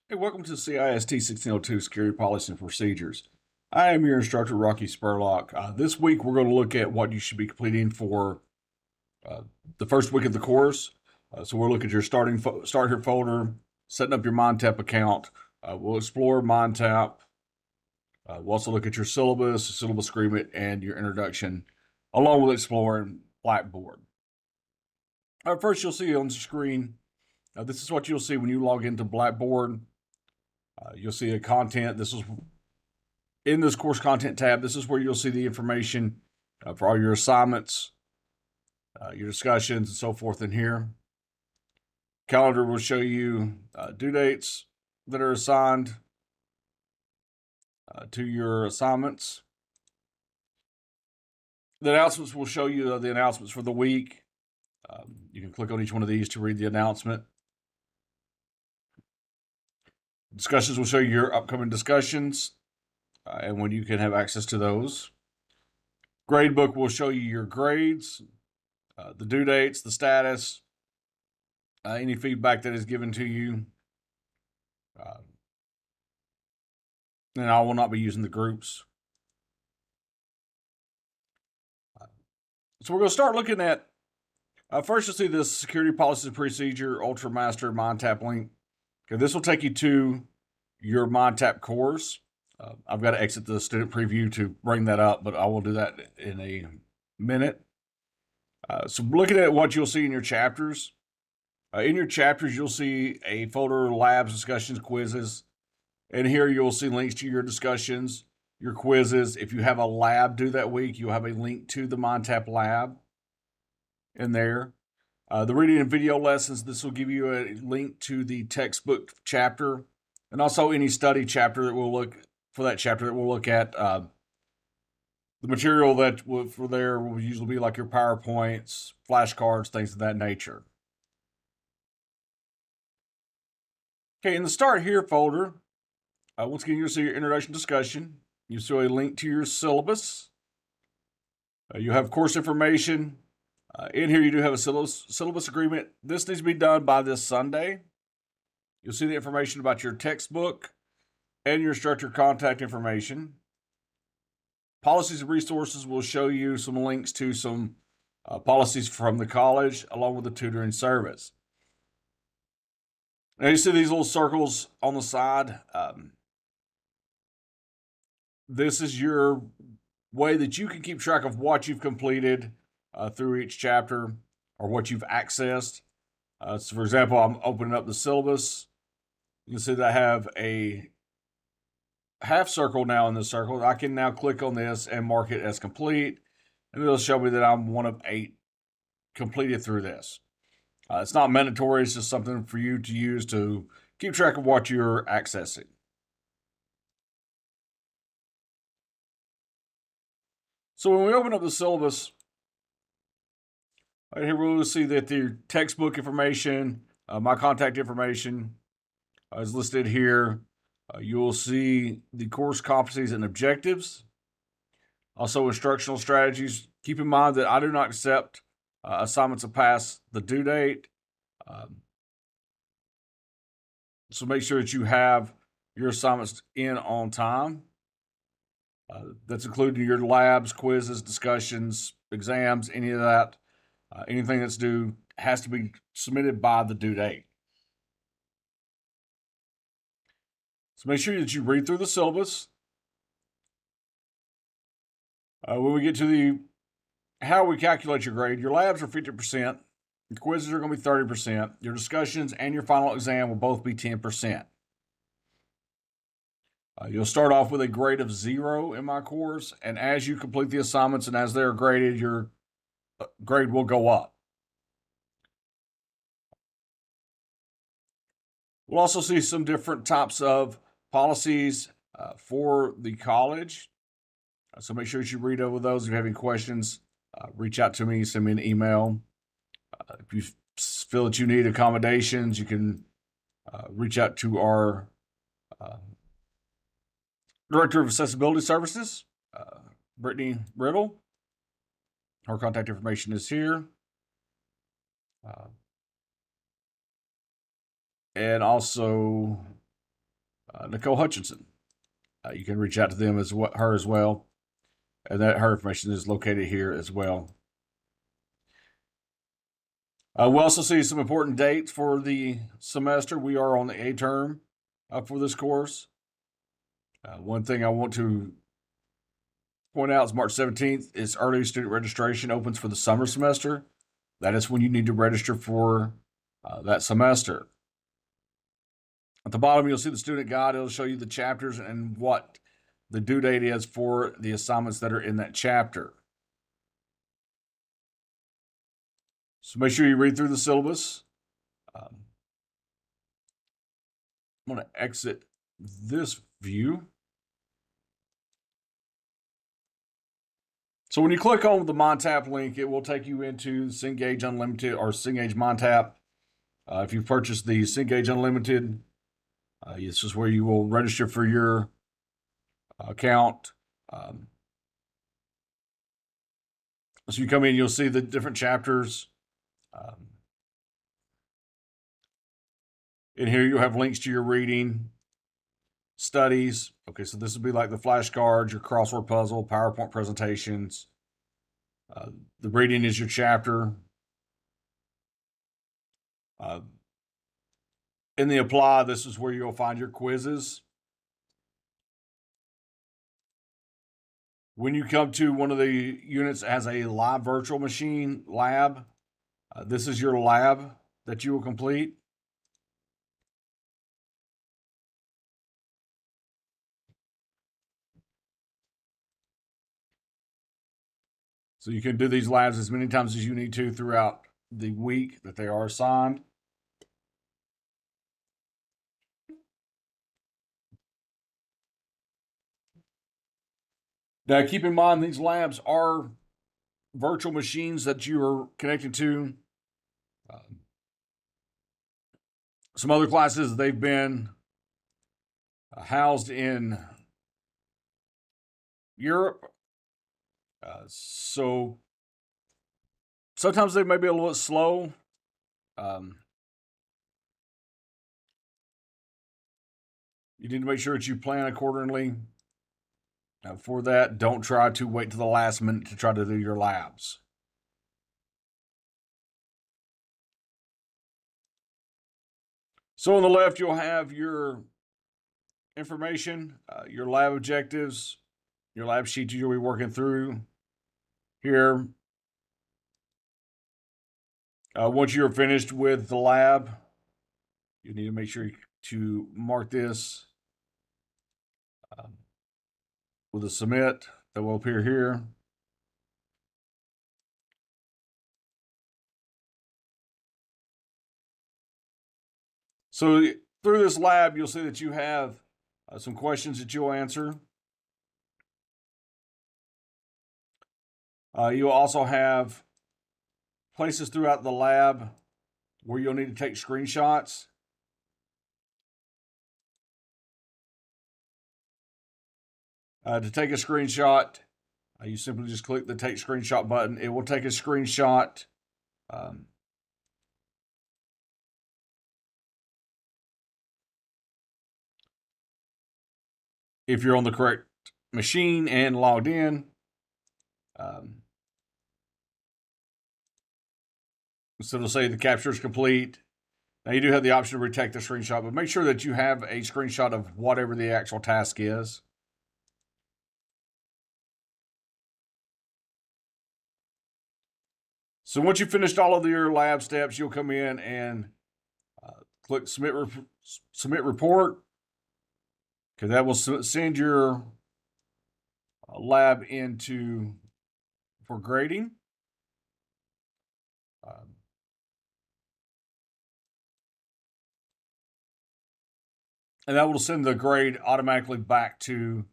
Hey, welcome to CIST 1602 Security Policy and Procedures. I am your instructor, Rocky Spurlock. This week, we're going to look at what you should be completing for uh, the first week of the course. So we'll look at your start here folder, setting up your MindTap account. We'll explore MindTap. We'll also look at your syllabus agreement, and your introduction, along with exploring Blackboard. First, you'll see on the screen, this is what you'll see when you log into Blackboard. You'll see a content. This is in this course content tab. This is where you'll see the information for all your assignments, your discussions, and so forth in here. Calendar will show you due dates that are assigned to your assignments. The announcements will show you the announcements for the week. You can click on each one of these to read the announcement. Discussions will show you your upcoming discussions and when you can have access to those. Gradebook will show you your grades, the due dates, the status, any feedback that is given to you. And I will not be using the groups. So we're going to start looking at, first you'll see this Security Policy Procedure Ultra Master MindTap link. Okay, this will take you to your MindTap course. I've got to exit the student preview to bring that up, but I will do that in a minute. So looking at what you'll see in your chapters. In your chapters, you'll see a folder, labs, discussions, quizzes. And here you'll see links to your discussions, your quizzes. If you have a lab due that week, you'll have a link to the MindTap lab in there. The reading and video lessons, this will give you a link to the textbook chapter and also any study chapter that we'll look for that chapter that we'll look at. The material that for there will usually be like your PowerPoints, flashcards, things of that nature. Okay, in the Start Here folder, once again, you'll see your introduction discussion. You see a link to your syllabus. You have course information. In here, you do have a syllabus agreement. This needs to be done by this Sunday. You'll see the information about your textbook and your instructor contact information. Policies and resources will show you some links to some policies from the college along with the tutoring service. Now you see these little circles on the side. This is your way that you can keep track of what you've completed through each chapter or what you've accessed. So for example, I'm opening up the syllabus. You can see that I have a half circle now in this circle. I can now click on this and mark it as complete, and it'll show me that I'm one of 8 completed through this. It's not mandatory. It's just something for you to use to keep track of what you're accessing. So when we open up the syllabus, right here we'll see that the textbook information, my contact information is listed here. You will see the course competencies and objectives. Also instructional strategies. Keep in mind that I do not accept assignments that pass the due date. So make sure that you have your assignments in on time. That's including your labs, quizzes, discussions, exams, any of that. Anything that's due has to be submitted by the due date. So make sure that you read through the syllabus. When we get to the how we calculate your grade, your labs are 50%, your quizzes are going to be 30%, your discussions and your final exam will both be 10%. You'll start off with a grade of 0 in my course, and as you complete the assignments and as they're graded, your grade will go up. We'll also see some different types of policies for the college. So make sure that you read over those. If you have any questions, reach out to me, send me an email. If you feel that you need accommodations, you can reach out to our Director of Accessibility Services, Brittany Riddle. Her contact information is here. And also, Nicole Hutchinson. You can reach out to them her as well, and her information is located here as well. We'll also see some important dates for the semester. We are on the A term for this course. One thing I want to point out is March 17th is early student registration opens for the summer semester. That is when you need to register for that semester. At the bottom, you'll see the student guide. It'll show you the chapters and what the due date is for the assignments that are in that chapter. So make sure you read through the syllabus. I'm going to exit this view. So when you click on the MonTap link, it will take you into Cengage Unlimited or Cengage MonTap. If you've purchased the Cengage Unlimited, this is where you will register for your account. So you come in, you'll see the different chapters. In here, you'll have links to your reading, studies. Okay, so this would be like the flashcards, your crossword puzzle, PowerPoint presentations. The reading is your chapter. In the apply, this is where you'll find your quizzes. When you come to one of the units that has a live virtual machine lab, this is your lab that you will complete. So you can do these labs as many times as you need to throughout the week that they are assigned. Now, keep in mind, these labs are virtual machines that you are connected to. Some other classes, they've been housed in Europe. So sometimes they may be a little bit slow. You need to make sure that you plan accordingly. For that, don't try to wait to the last minute to try to do your labs. So on the left, you'll have your information, your lab objectives, your lab sheet you'll be working through here. Once you're finished with the lab, you need to make sure to mark this with a submit that will appear here. So through this lab, you'll see that you have some questions that you'll answer. You'll also have places throughout the lab where you'll need to take screenshots. To take a screenshot, you simply just click the Take Screenshot button. It will take a screenshot. If you're on the correct machine and logged in. So it'll say the capture is complete. Now you do have the option to retake the screenshot, but make sure that you have a screenshot of whatever the actual task is. So once you've finished all of your lab steps, you'll come in and click submit report. Okay, that will send your lab into for grading. And that will send the grade automatically back to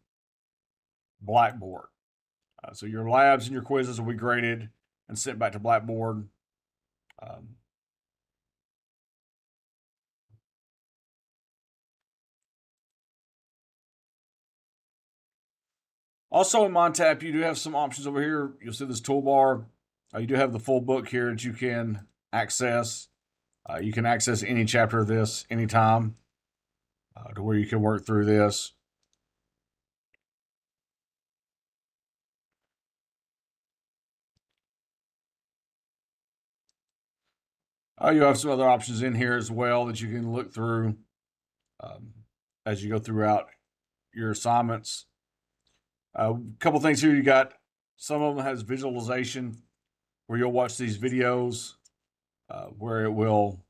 Blackboard. So your labs and your quizzes will be graded and sent back to Blackboard. Also in MonTap, you do have some options over here. You'll see this toolbar. You do have the full book here that you can access. You can access any chapter of this anytime. to where you can work through this. You have some other options in here as well that you can look through um, as you go throughout your assignments. A couple things here. You got some of them has visualization where you'll watch these videos where it will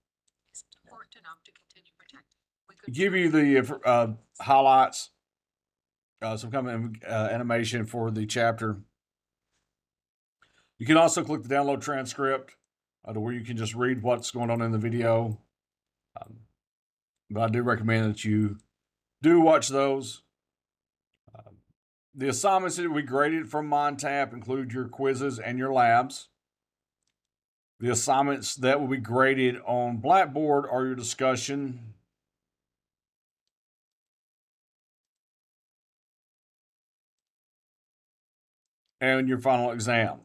give you the highlights, some kind of animation for the chapter. You can also click the download transcript to where you can just read what's going on in the video. But I do recommend that you do watch those. The assignments that we graded from MindTap include your quizzes and your labs. The assignments that will be graded on Blackboard are your discussion, and your final exam.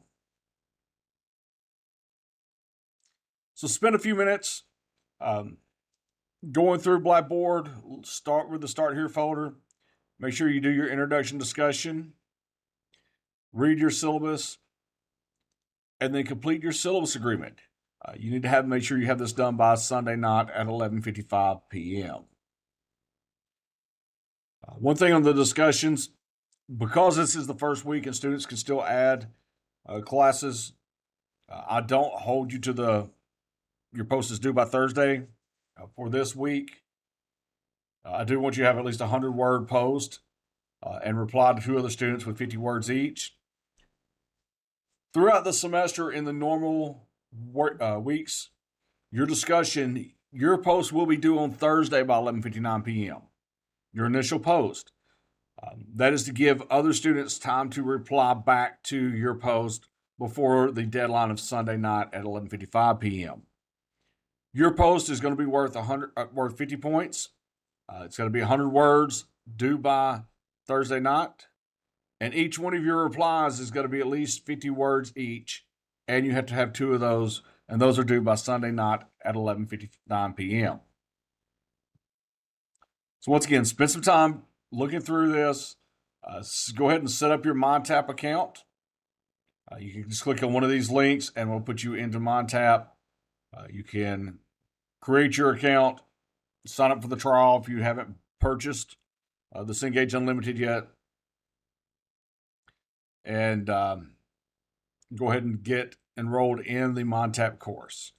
So spend a few minutes going through Blackboard. Start with the Start Here folder. Make sure you do your introduction discussion, read your syllabus, and then complete your syllabus agreement. You need to make sure you have this done by Sunday night at 11:55 p.m. One thing on the discussions, because this is the first week and students can still add classes, I don't hold you to your post is due by Thursday for this week. I do want you to have at least a 100-word post and reply to 2 other students with 50 words each. Throughout the semester in the normal weeks, your discussion, your post will be due on Thursday by 11:59 p.m. Your initial post. That is to give other students time to reply back to your post before the deadline of Sunday night at 11:55 p.m. Your post is going to be worth 50 points. It's going to be 100 words due by Thursday night. And each one of your replies is going to be at least 50 words each. And you have to have 2 of those. And those are due by Sunday night at 11:59 p.m. So once again, spend some time looking through this. Go ahead and set up your MindTap account. You can just click on one of these links and we'll put you into MindTap. You can create your account, sign up for the trial if you haven't purchased the Cengage Unlimited yet, and go ahead and get enrolled in the MindTap course.